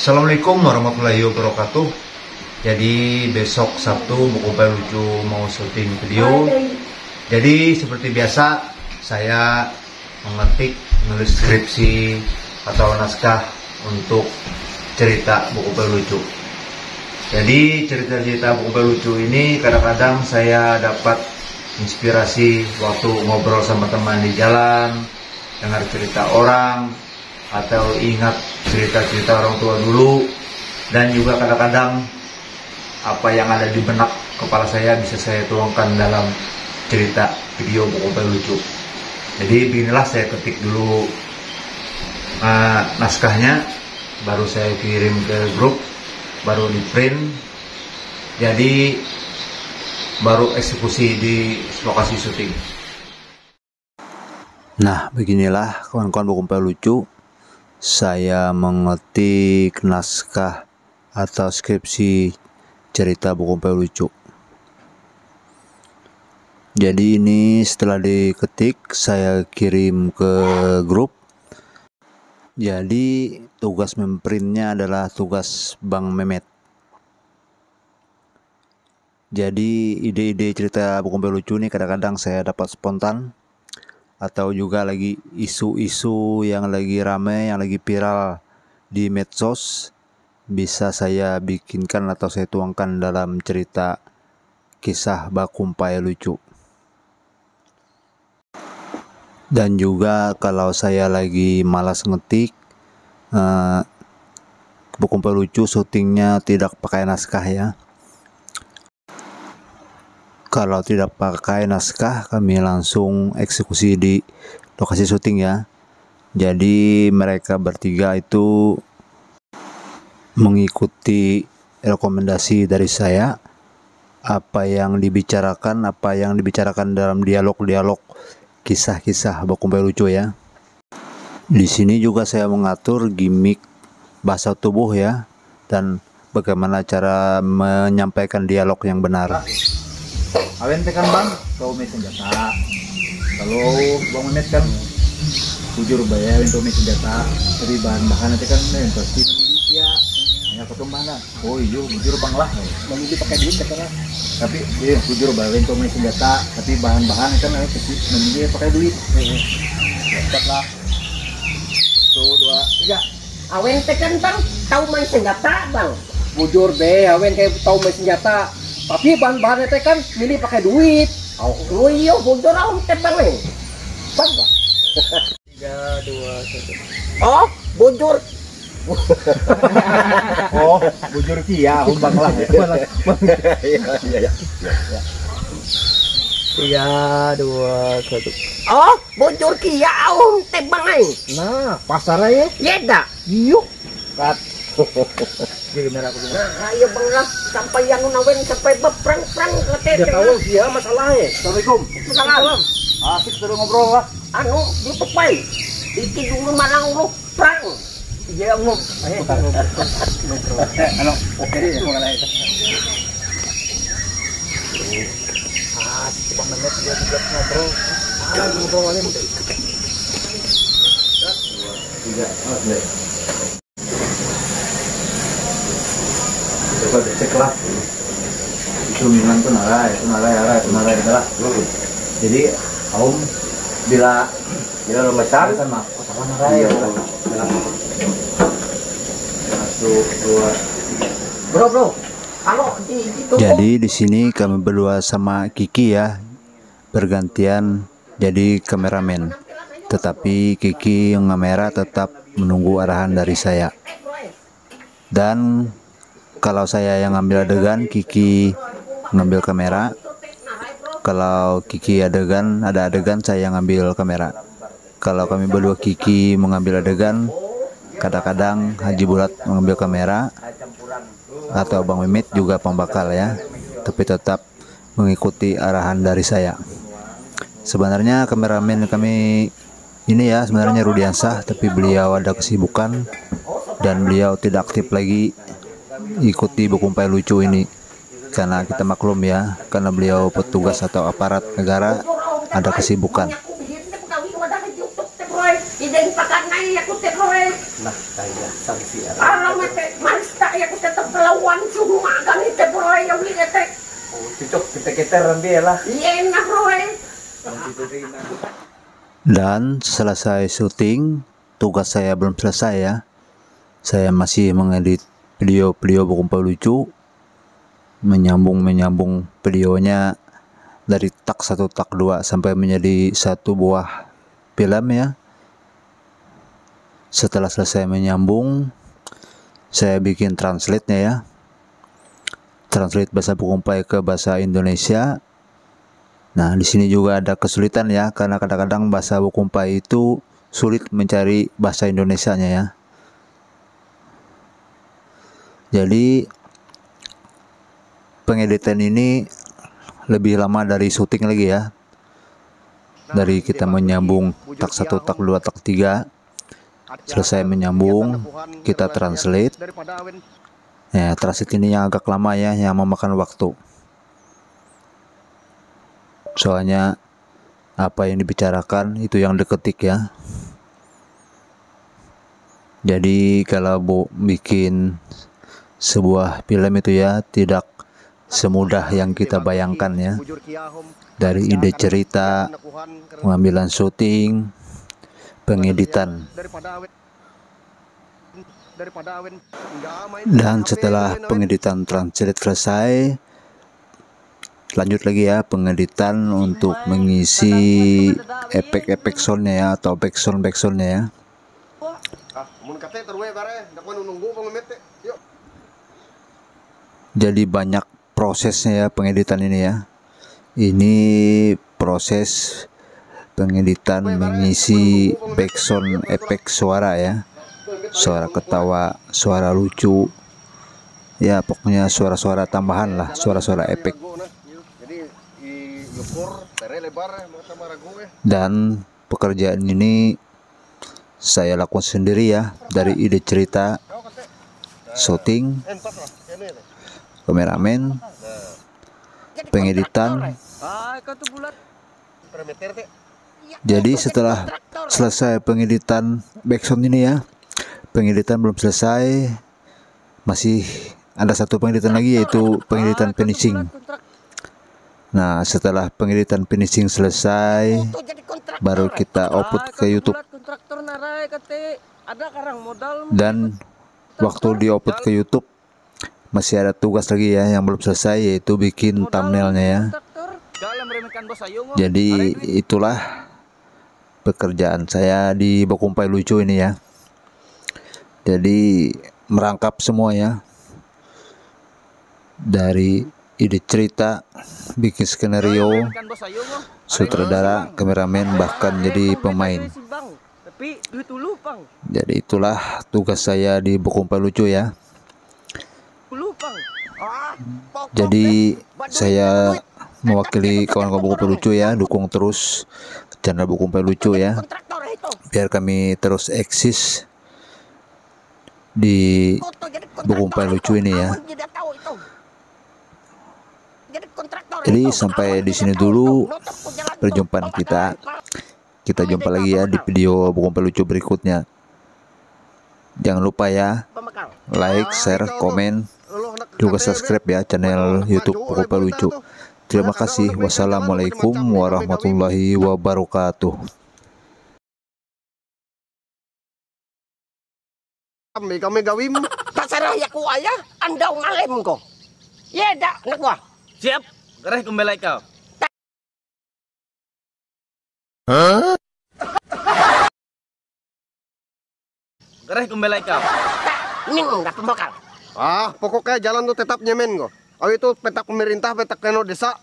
Assalamualaikum warahmatullahi wabarakatuh. Jadi besok Sabtu Buku Kompai Lucu mau syuting video. Jadi seperti biasa saya menulis skripsi atau naskah untuk cerita Buku Kompai Lucu. Jadi cerita-cerita Buku Kompai Lucu ini kadang-kadang saya dapat inspirasi waktu ngobrol sama teman di jalan, dengar cerita orang, atau ingat cerita-cerita orang tua dulu, dan juga kadang-kadang apa yang ada di benak kepala saya bisa saya tuangkan dalam cerita video Buku Kompai Lucu. Jadi beginilah, saya ketik dulu naskahnya, baru saya kirim ke grup, baru di print, jadi baru eksekusi di lokasi syuting. Nah, beginilah kawan-kawan Buku Kompai Lucu, saya mengetik naskah atau skripsi cerita Buku Kompai Lucu. Jadi ini setelah diketik saya kirim ke grup. Jadi tugas memprintnya adalah tugas Bang Mehmet. Jadi ide-ide cerita Buku Kompai Lucu ini kadang-kadang saya dapat spontan, atau juga lagi isu-isu yang lagi ramai, yang lagi viral di medsos, bisa saya bikinkan atau saya tuangkan dalam cerita kisah Buku Kompai Lucu. Dan juga kalau saya lagi malas ngetik, Buku Kompai Lucu syutingnya tidak pakai naskah ya. Kalau tidak pakai naskah, kami langsung eksekusi di lokasi syuting ya. Jadi mereka bertiga itu mengikuti rekomendasi dari saya, apa yang dibicarakan dalam dialog-dialog kisah-kisah Buku Kompai Lucu ya. Di sini juga saya mengatur gimmick bahasa tubuh ya, dan bagaimana cara menyampaikan dialog yang benar. Awen tekan bang, kau main senjata. Kalau bang Mehmet kan jujur bayar untuk main senjata, tapi bahan-bahan nanti kan pasti ya hanya ketemu mana. Oh iya, jujur bang lah. Bang ini pakai duit katanya. Tapi jujur bayar untuk main senjata, tapi bahan-bahan kan pasti memilih pakai duit. Dapat lah. 1, 2, 3. Awen tekan bang, tahu main senjata bang. Bujur be, awen kayak tahu main senjata. Tapi bahan-bahannya teh kan milih pakai duit. Oh iya, bujur awen tekan nih. Bang. 3, 2, 1. Oh, bujur. Oh, bujur kia, bang lah. Iya. 3, 2, 1. Oh, bujur kia awen tebang nih. Nah, pasarnya Ya dah. yuk. Kat. Jadi merah aku bilang. Nah, ayo bang lah, sampai yang awen sampai berperang-perang ke Dia tahu dia masalahnya. Assalamualaikum. Salam. Asik sudah ngobrol lah. Anu, ditupai. Iki dulu malang lu perang. Iya ngomong. Ano? Jadi mau ngalahin. Si Bang Mehmet dia juga ngobrol. Ngobrol kali. 3, coba cek lah. Itu minum tuh narai itulah. Jadi kaum bila lo besar sama sama narai. 1, 2. Bro. Kalau itu Jadi di sini kami berdua sama Kiki ya, bergantian jadi kameramen. Tetapi Kiki yang kamera tetap menunggu arahan dari saya. Dan kalau saya yang ngambil adegan, Kiki ngambil kamera. Kalau Kiki ada adegan, saya yang ngambil kamera. Kalau kami berdua Kiki mengambil adegan, kadang-kadang Haji Bulat mengambil kamera, atau Bang Mehmet juga pembakal ya, tapi tetap mengikuti arahan dari saya. Sebenarnya kameramen kami ini ya sebenarnya Rudiansah, tapi beliau ada kesibukan dan beliau tidak aktif lagi ikuti Buku Kompai Lucu ini, karena kita maklum ya, karena beliau petugas atau aparat negara ada kesibukan. Nah, kaya sanksi Alam ete, marista ya kita terlawan semua kan ite bro yang beli ete. Oh, cocok kita rambi lah. Iya enak bro. Dan selesai syuting, tugas saya belum selesai ya. Saya masih mengedit video-video Berkumpul Lucu, menyambung videonya dari tak 1, tak 2 sampai menjadi satu buah film ya. Setelah selesai menyambung, saya bikin translate-nya ya. Translate bahasa Bukumpai ke bahasa Indonesia. Nah, di sini juga ada kesulitan ya, karena kadang-kadang bahasa Bukumpai itu sulit mencari bahasa Indonesianya ya. Jadi pengeditan ini lebih lama dari syuting lagi ya. Dari kita menyambung tak 1, tak 2, tak 3, selesai menyambung, kita translate. Ya, translate ini yang agak lama ya, yang memakan waktu. Soalnya apa yang dibicarakan itu yang diketik ya. Jadi kalau bikin sebuah film itu ya tidak semudah yang kita bayangkan ya. Dari ide cerita, pengambilan syuting, pengeditan. Dan setelah pengeditan translate selesai, lanjut lagi ya pengeditan untuk mengisi efek-efek soundnya ya, atau backsoundnya ya. Jadi banyak prosesnya ya pengeditan ini ya. Ini proses pengeditan mengisi backsound efek suara ya, suara ketawa, suara lucu ya, pokoknya suara-suara tambahan lah, suara-suara efek. Dan pekerjaan ini saya lakukan sendiri ya, dari ide cerita, syuting, kameramen, pengeditan. Jadi setelah selesai pengeditan backsound ini ya, pengeditan belum selesai, masih ada satu pengeditan lagi, yaitu pengeditan finishing. Nah, setelah pengeditan finishing selesai, baru kita upload ke YouTube. Dan waktu di-upload ke YouTube masih ada tugas lagi ya yang belum selesai, yaitu bikin thumbnailnya ya. Jadi itulah pekerjaan saya di Berkumpul Lucu ini ya. Jadi merangkap semua ya, dari ide cerita, bikin skenario, sutradara, kameramen, bahkan jadi pemain. Jadi itulah tugas saya di Berkumpul Lucu ya. Jadi saya mewakili kawan-kawan Berkumpul Lucu ya, dukung terus channel Berkumpul Lucu ya, biar kami terus eksis di Berkumpul Lucu ini ya. Jadi sampai di sini dulu perjumpaan kita. Kita jumpa lagi ya di video Berkumpul Lucu berikutnya. Jangan lupa ya, like, share, komen, juga subscribe ya channel YouTube Berkumpul Lucu. Terima kasih. Wassalamualaikum warahmatullahi wabarakatuh. Kami gawin. Terserah ya ku ayah, anda ngalim ko. Ya dak, nak gua. Siap, gereh kembali kau. Gereh kembali kau. Ning dak pembakal. Pokoknya jalan tuh tetap nyemen kok. Oh itu petak pemerintah, petak keno desa.